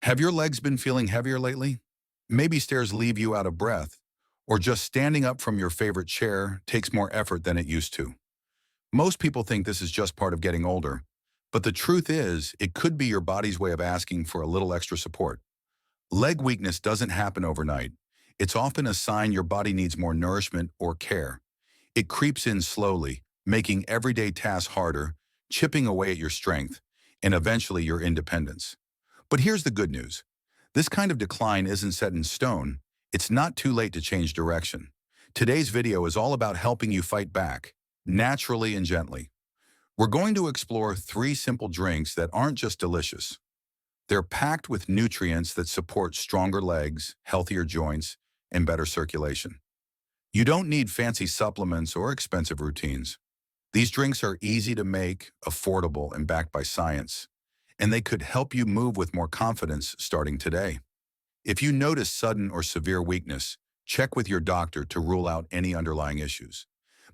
Have your legs been feeling heavier lately? Maybe stairs leave you out of breath, or just standing up from your favorite chair takes more effort than it used to. Most people think this is just part of getting older, but the truth is, it could be your body's way of asking for a little extra support. Leg weakness doesn't happen overnight. It's often a sign your body needs more nourishment or care. It creeps in slowly, making everyday tasks harder, chipping away at your strength, and eventually your independence. But here's the good news. This kind of decline isn't set in stone. It's not too late to change direction. Today's video is all about helping you fight back, naturally and gently. We're going to explore 3 simple drinks that aren't just delicious. They're packed with nutrients that support stronger legs, healthier joints, and better circulation. You don't need fancy supplements or expensive routines. These drinks are easy to make, affordable, and backed by science, and they could help you move with more confidence starting today. If you notice sudden or severe weakness, check with your doctor to rule out any underlying issues.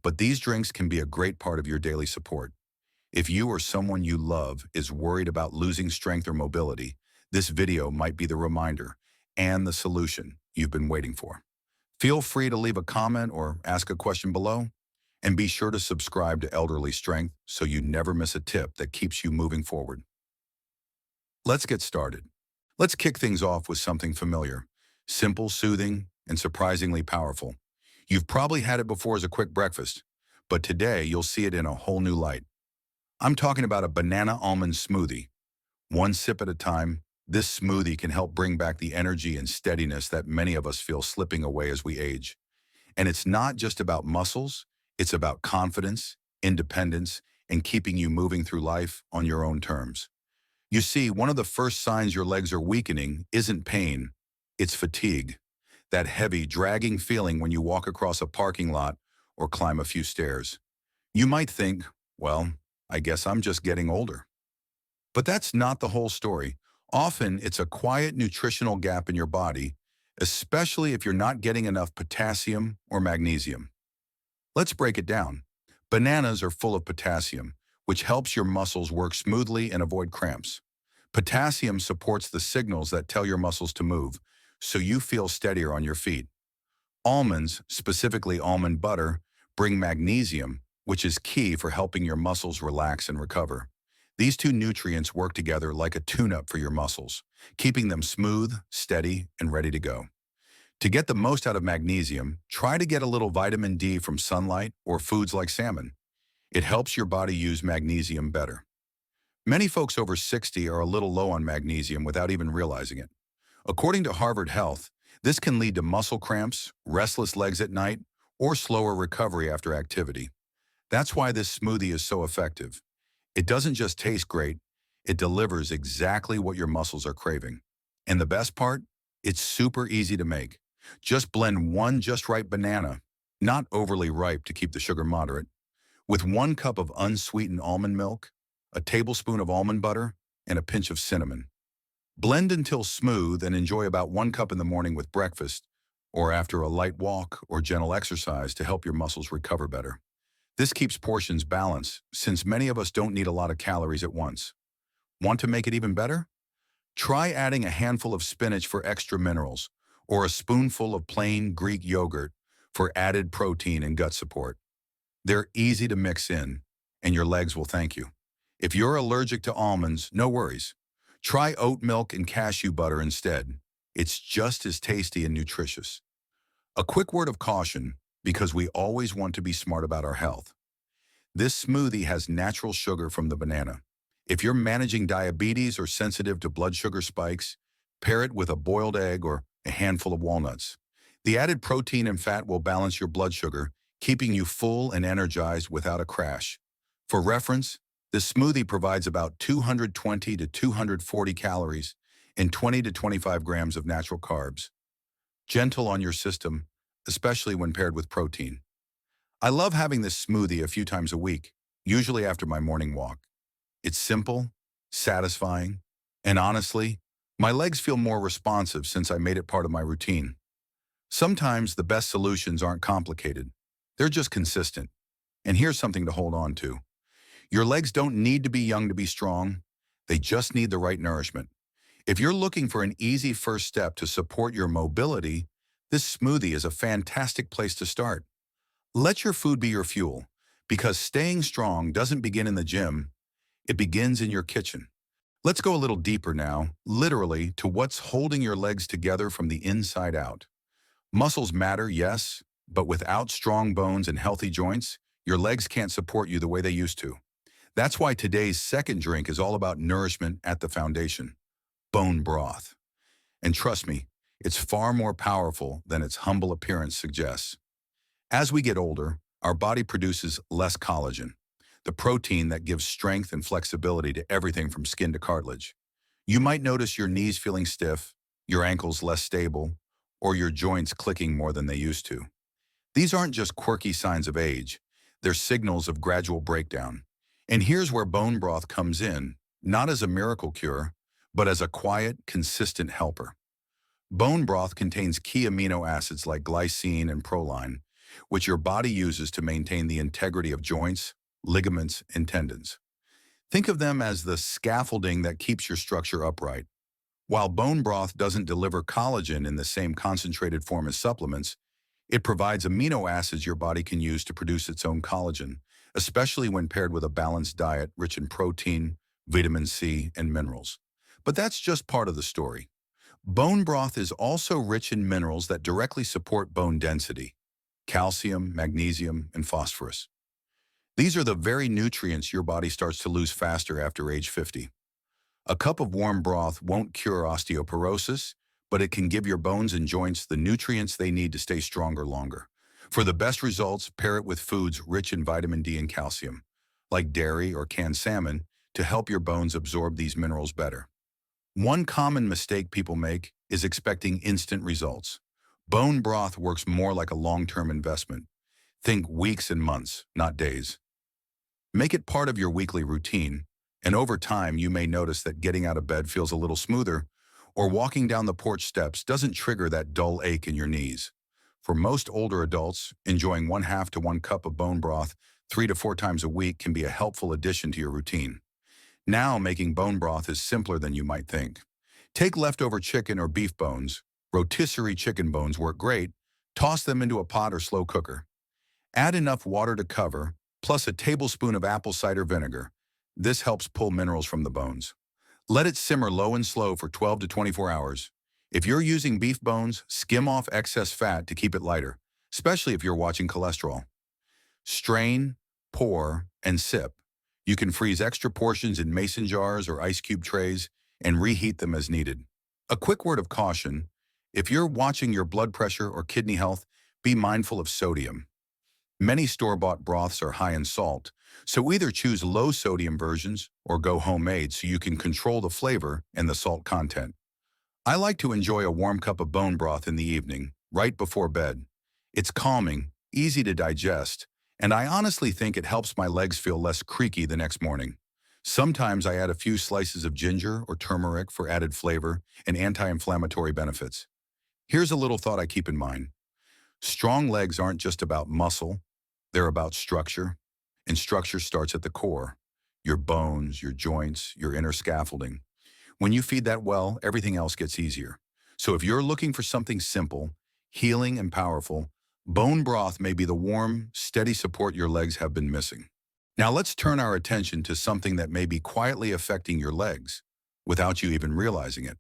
But these drinks can be a great part of your daily support. If you or someone you love is worried about losing strength or mobility, this video might be the reminder and the solution you've been waiting for. Feel free to leave a comment or ask a question below, and be sure to subscribe to Elderly Strength so you never miss a tip that keeps you moving forward. Let's get started. Let's kick things off with something familiar, simple, soothing, and surprisingly powerful. You've probably had it before as a quick breakfast, but today you'll see it in a whole new light. I'm talking about a banana almond smoothie. One sip at a time, this smoothie can help bring back the energy and steadiness that many of us feel slipping away as we age. And it's not just about muscles, it's about confidence, independence, and keeping you moving through life on your own terms. You see, one of the first signs your legs are weakening isn't pain, it's fatigue. That heavy, dragging feeling when you walk across a parking lot or climb a few stairs. You might think, well, I guess I'm just getting older. But that's not the whole story. Often, it's a quiet nutritional gap in your body, especially if you're not getting enough potassium or magnesium. Let's break it down. Bananas are full of potassium, which helps your muscles work smoothly and avoid cramps. Potassium supports the signals that tell your muscles to move, so you feel steadier on your feet. Almonds, specifically almond butter, bring magnesium, which is key for helping your muscles relax and recover. These 2 nutrients work together like a tune-up for your muscles, keeping them smooth, steady, and ready to go. To get the most out of magnesium, try to get a little vitamin D from sunlight or foods like salmon. It helps your body use magnesium better. Many folks over 60 are a little low on magnesium without even realizing it. According to Harvard Health, this can lead to muscle cramps, restless legs at night, or slower recovery after activity. That's why this smoothie is so effective. It doesn't just taste great, it delivers exactly what your muscles are craving. And the best part? It's super easy to make. Just blend 1 just right banana, not overly ripe to keep the sugar moderate, with 1 cup of unsweetened almond milk, a tablespoon of almond butter, and a pinch of cinnamon. Blend until smooth and enjoy about 1 cup in the morning with breakfast or after a light walk or gentle exercise to help your muscles recover better. This keeps portions balanced since many of us don't need a lot of calories at once. Want to make it even better? Try adding a handful of spinach for extra minerals or a spoonful of plain Greek yogurt for added protein and gut support. They're easy to mix in, and your legs will thank you. If you're allergic to almonds, no worries. Try oat milk and cashew butter instead. It's just as tasty and nutritious. A quick word of caution, because we always want to be smart about our health. This smoothie has natural sugar from the banana. If you're managing diabetes or sensitive to blood sugar spikes, pair it with a boiled egg or a handful of walnuts. The added protein and fat will balance your blood sugar, keeping you full and energized without a crash. For reference, this smoothie provides about 220 to 240 calories and 20 to 25 grams of natural carbs. Gentle on your system, especially when paired with protein. I love having this smoothie a few times a week, usually after my morning walk. It's simple, satisfying, and honestly, my legs feel more responsive since I made it part of my routine. Sometimes the best solutions aren't complicated. They're just consistent. And here's something to hold on to. Your legs don't need to be young to be strong. They just need the right nourishment. If you're looking for an easy first step to support your mobility, this smoothie is a fantastic place to start. Let your food be your fuel, because staying strong doesn't begin in the gym, it begins in your kitchen. Let's go a little deeper now, literally, to what's holding your legs together from the inside out. Muscles matter, yes, but without strong bones and healthy joints, your legs can't support you the way they used to. That's why today's second drink is all about nourishment at the foundation, bone broth. And trust me, it's far more powerful than its humble appearance suggests. As we get older, our body produces less collagen, the protein that gives strength and flexibility to everything from skin to cartilage. You might notice your knees feeling stiff, your ankles less stable, or your joints clicking more than they used to. These aren't just quirky signs of age, they're signals of gradual breakdown. And here's where bone broth comes in, not as a miracle cure, but as a quiet, consistent helper. Bone broth contains key amino acids like glycine and proline, which your body uses to maintain the integrity of joints, ligaments, and tendons. Think of them as the scaffolding that keeps your structure upright. While bone broth doesn't deliver collagen in the same concentrated form as supplements, it provides amino acids your body can use to produce its own collagen, especially when paired with a balanced diet rich in protein, vitamin C, and minerals. But that's just part of the story. Bone broth is also rich in minerals that directly support bone density: calcium, magnesium, and phosphorus. These are the very nutrients your body starts to lose faster after age 50. A cup of warm broth won't cure osteoporosis, but it can give your bones and joints the nutrients they need to stay stronger longer. For the best results, pair it with foods rich in vitamin D and calcium, like dairy or canned salmon, to help your bones absorb these minerals better. One common mistake people make is expecting instant results. Bone broth works more like a long-term investment. Think weeks and months, not days. Make it part of your weekly routine, and over time you may notice that getting out of bed feels a little smoother, or walking down the porch steps doesn't trigger that dull ache in your knees. For most older adults, enjoying 1/2 to 1 cup of bone broth 3 to 4 times a week can be a helpful addition to your routine. Now, making bone broth is simpler than you might think. Take leftover chicken or beef bones. Rotisserie chicken bones work great. Toss them into a pot or slow cooker. Add enough water to cover, plus a tablespoon of apple cider vinegar. This helps pull minerals from the bones. Let it simmer low and slow for 12 to 24 hours. If you're using beef bones, skim off excess fat to keep it lighter, especially if you're watching cholesterol. Strain, pour, and sip. You can freeze extra portions in mason jars or ice cube trays and reheat them as needed. A quick word of caution: if you're watching your blood pressure or kidney health, be mindful of sodium. Many store-bought broths are high in salt, so either choose low-sodium versions or go homemade so you can control the flavor and the salt content. I like to enjoy a warm cup of bone broth in the evening, right before bed. It's calming, easy to digest, and I honestly think it helps my legs feel less creaky the next morning. Sometimes I add a few slices of ginger or turmeric for added flavor and anti-inflammatory benefits. Here's a little thought I keep in mind. Strong legs aren't just about muscle, they're about structure, and structure starts at the core: your bones, your joints, your inner scaffolding. When you feed that well, everything else gets easier. So if you're looking for something simple, healing, and powerful, bone broth may be the warm, steady support your legs have been missing. Now let's turn our attention to something that may be quietly affecting your legs without you even realizing it.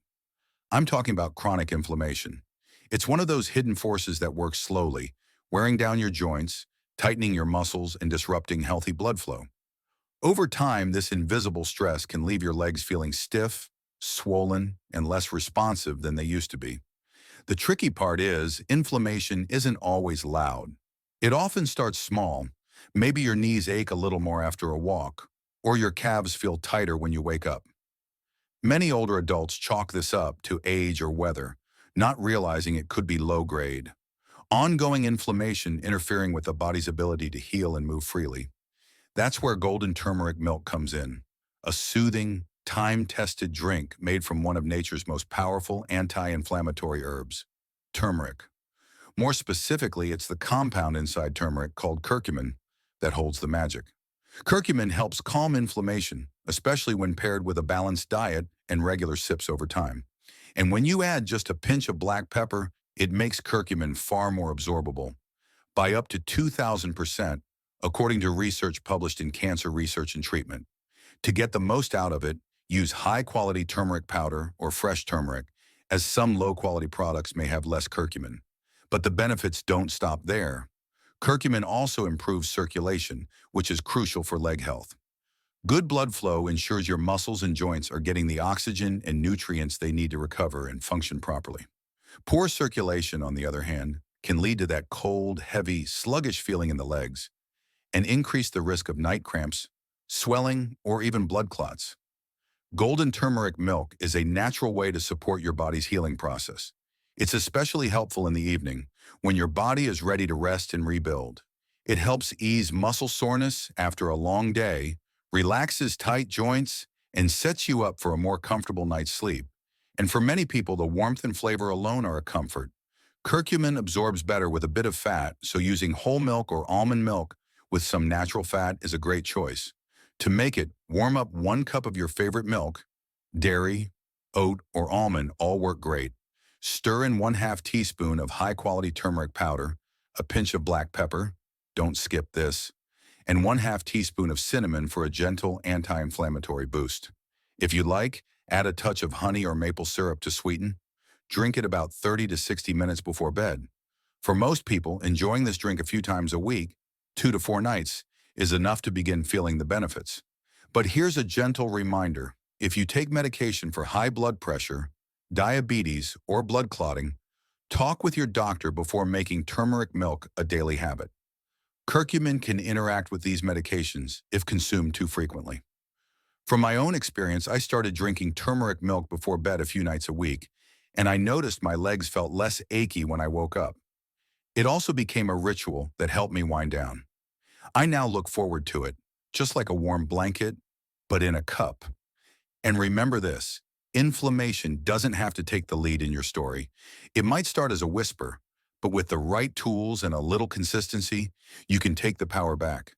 I'm talking about chronic inflammation. It's one of those hidden forces that works slowly, wearing down your joints, tightening your muscles, and disrupting healthy blood flow. Over time, this invisible stress can leave your legs feeling stiff, swollen, and less responsive than they used to be. The tricky part is, inflammation isn't always loud. It often starts small. Maybe your knees ache a little more after a walk, or your calves feel tighter when you wake up. Many older adults chalk this up to age or weather, not realizing it could be low grade. Ongoing inflammation interfering with the body's ability to heal and move freely. That's where golden turmeric milk comes in, a soothing, time-tested drink made from one of nature's most powerful anti-inflammatory herbs, turmeric. More specifically, it's the compound inside turmeric called curcumin that holds the magic. Curcumin helps calm inflammation, especially when paired with a balanced diet and regular sips over time. And when you add just a pinch of black pepper, it makes curcumin far more absorbable, by up to 2,000%, according to research published in Cancer Research and Treatment. To get the most out of it, use high-quality turmeric powder or fresh turmeric, as some low-quality products may have less curcumin. But the benefits don't stop there. Curcumin also improves circulation, which is crucial for leg health. Good blood flow ensures your muscles and joints are getting the oxygen and nutrients they need to recover and function properly. Poor circulation, on the other hand, can lead to that cold, heavy, sluggish feeling in the legs and increase the risk of night cramps, swelling, or even blood clots. Golden turmeric milk is a natural way to support your body's healing process. It's especially helpful in the evening, when your body is ready to rest and rebuild. It helps ease muscle soreness after a long day, relaxes tight joints, and sets you up for a more comfortable night's sleep. And for many people, the warmth and flavor alone are a comfort. Curcumin absorbs better with a bit of fat, so using whole milk or almond milk with some natural fat is a great choice. To make it, warm up 1 cup of your favorite milk. Dairy, oat, or almond all work great. Stir in 1/2 teaspoon of high-quality turmeric powder, a pinch of black pepper, don't skip this, and 1/2 teaspoon of cinnamon for a gentle anti-inflammatory boost. If you like, add a touch of honey or maple syrup to sweeten. Drink it about 30 to 60 minutes before bed. For most people, enjoying this drink a few times a week, 2 to 4 nights, is enough to begin feeling the benefits. But here's a gentle reminder. If you take medication for high blood pressure, diabetes, or blood clotting, talk with your doctor before making turmeric milk a daily habit. Curcumin can interact with these medications if consumed too frequently. From my own experience, I started drinking turmeric milk before bed a few nights a week, and I noticed my legs felt less achy when I woke up. It also became a ritual that helped me wind down. I now look forward to it, just like a warm blanket, but in a cup. And remember this, inflammation doesn't have to take the lead in your story. It might start as a whisper, but with the right tools and a little consistency, you can take the power back.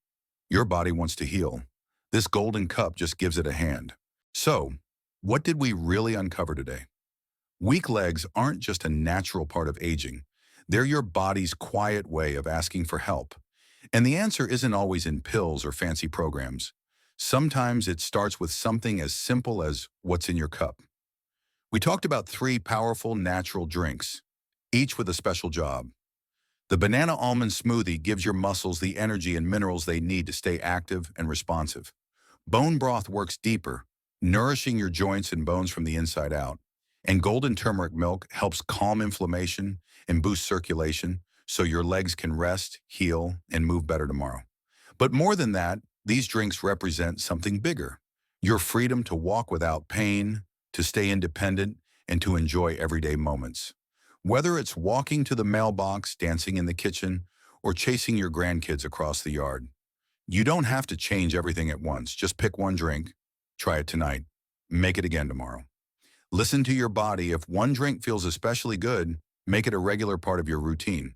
Your body wants to heal. This golden cup just gives it a hand. So, what did we really uncover today? Weak legs aren't just a natural part of aging. They're your body's quiet way of asking for help. And the answer isn't always in pills or fancy programs. Sometimes it starts with something as simple as what's in your cup. We talked about 3 powerful natural drinks, each with a special job. The banana almond smoothie gives your muscles the energy and minerals they need to stay active and responsive. Bone broth works deeper, nourishing your joints and bones from the inside out. And golden turmeric milk helps calm inflammation and boost circulation so your legs can rest, heal, and move better tomorrow. But more than that, these drinks represent something bigger. Your freedom to walk without pain, to stay independent, and to enjoy everyday moments. Whether it's walking to the mailbox, dancing in the kitchen, or chasing your grandkids across the yard, you don't have to change everything at once. Just pick one drink, try it tonight, make it again tomorrow. Listen to your body. If one drink feels especially good, make it a regular part of your routine.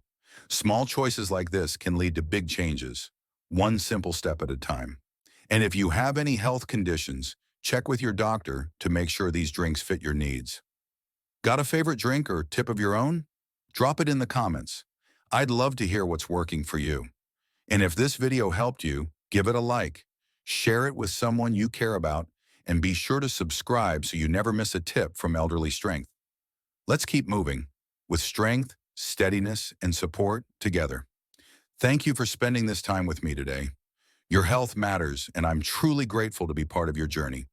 Small choices like this can lead to big changes, one simple step at a time. And if you have any health conditions, check with your doctor to make sure these drinks fit your needs. Got a favorite drink or tip of your own? Drop it in the comments. I'd love to hear what's working for you. And if this video helped you, give it a like, share it with someone you care about, and be sure to subscribe so you never miss a tip from Elderly Strength. Let's keep moving with strength, steadiness, and support together. Thank you for spending this time with me today. Your health matters, and I'm truly grateful to be part of your journey.